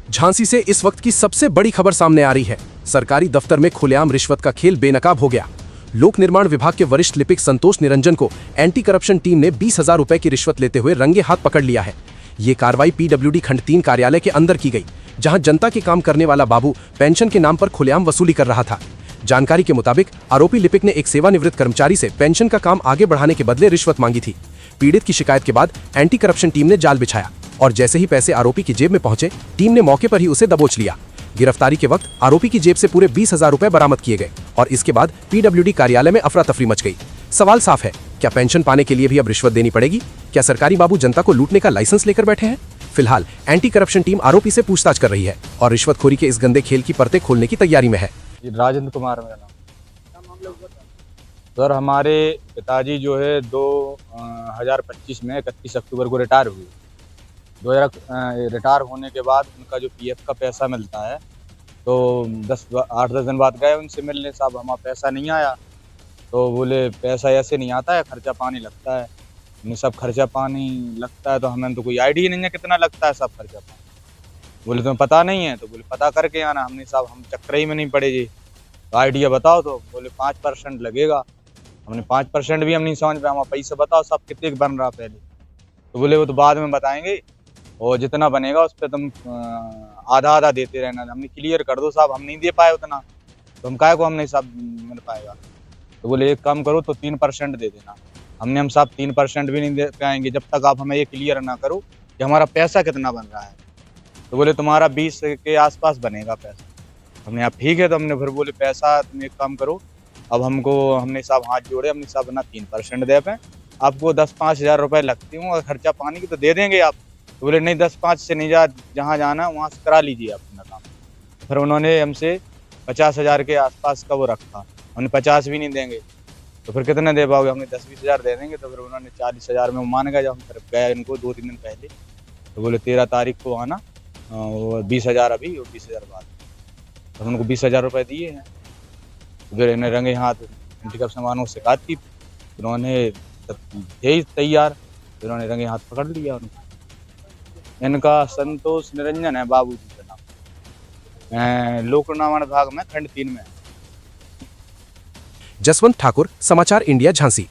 झांसी से इस वक्त की सबसे बड़ी खबर सामने आ रही है। सरकारी दफ्तर में खुलेआम रिश्वत का खेल बेनकाब हो गया। लोक निर्माण विभाग के वरिष्ठ लिपिक संतोष निरंजन को एंटी करप्शन टीम ने 20,000 रुपए की रिश्वत लेते हुए रंगे हाथ पकड़ लिया है। ये कार्रवाई पीडब्ल्यूडी खंड 3 कार्यालय के अंदर की गई, जहां जनता के काम करने वाला बाबू पेंशन के नाम पर खुलेआम वसूली कर रहा था। जानकारी के मुताबिक आरोपी लिपिक ने एक सेवानिवृत्त कर्मचारी से पेंशन का काम आगे बढ़ाने के बदले रिश्वत मांगी थी। पीड़ित की शिकायत के बाद एंटी करप्शन टीम ने जाल बिछाया और जैसे ही पैसे आरोपी की जेब में पहुंचे, टीम ने मौके पर ही उसे दबोच लिया। गिरफ्तारी के वक्त आरोपी की जेब से पूरे 20,000 रुपए बरामद किए गए और इसके बाद पीडब्ल्यूडी कार्यालय में अफरा तफरी मच गई। सवाल साफ है, क्या पेंशन पाने के लिए भी अब रिश्वत देनी पड़ेगी? क्या सरकारी बाबू जनता को लूटने का लाइसेंस लेकर बैठे हैं? फिलहाल एंटी करप्शन टीम आरोपी से पूछताछ कर रही है और रिश्वतखोरी के इस गंदे खेल की परतें खोलने की तैयारी में है। राजेंद्र कुमार मेरा नाम। सर, हमारे पिताजी जो है 2025 में 31 अक्टूबर को रिटायर हुए। 2000 रिटायर होने के बाद उनका जो पीएफ का पैसा मिलता है, तो 8-10 दिन बाद गए उनसे मिलने, साहब हमारा पैसा नहीं आया। तो बोले पैसा ऐसे नहीं आता है, खर्चा पानी लगता है। हमने सब खर्चा पानी लगता है, तो हमें तो कोई आइडिया नहीं है कितना लगता है सब खर्चा पानी। बोले तुम्हें पता नहीं है? तो बोले पता करके आना। हमने साहब हम चक्कर ही में नहीं पड़े जी, तो आइडिया बताओ। तो बोले 5% लगेगा। हमने 5% भी हम नहीं समझ पाए, हमारा पैसा बताओ सब कितने बन रहा पहले। तो बोले वो तो बाद में बताएंगे और जितना बनेगा उस पर तुम आधा आधा देते रहना। हमने क्लियर कर दो साहब, हम नहीं दे पाए उतना, तो हम काहे को हमने साहब मिल पाएगा। तो बोले एक काम करो, तो 3% दे देना। हमने हम साहब 3% भी नहीं दे पाएंगे जब तक आप हमें ये क्लियर ना करो कि हमारा पैसा कितना बन रहा है। तो बोले तुम्हारा 20 के आसपास बनेगा पैसा। हमने आप ठीक है, तो हमने फिर बोले पैसा तुम एक काम करो, अब हमने साहब हाथ जोड़े, हमने साहब ना 3% दे पाए, आपको 10-5 हज़ार रुपये लगती हूँ और खर्चा पानी की तो दे देंगे आप। तो बोले नहीं, 10-5 से नहीं, जहाँ जाना है वहाँ से करा लीजिए अपना काम। फिर उन्होंने हमसे 50,000 के आसपास का वो रखा, हमने 50 भी नहीं देंगे। तो फिर कितने दे पाओगे? हमने 10-20 हज़ार दे देंगे। तो फिर उन्होंने 40,000 में मान गया। जब हम फिर गए इनको 2-3 दिन पहले, तो बोले 13 तारीख को आना, और 20,000 अभी और 20,000 बाद। तो उनको 20,000 रुपये दिए हैं। फिर इन्हें रंगे हाथ एंटी करप्शन वालों से शिकायत की, उन्होंने थे तैयार, फिर उन्होंने रंगे हाथ पकड़ लिया उनको। इनका संतोष निरंजन है बाबू जी का नाम, लोक निर्माण विभाग में खंड 3 में। जसवंत ठाकुर, समाचार इंडिया, झांसी।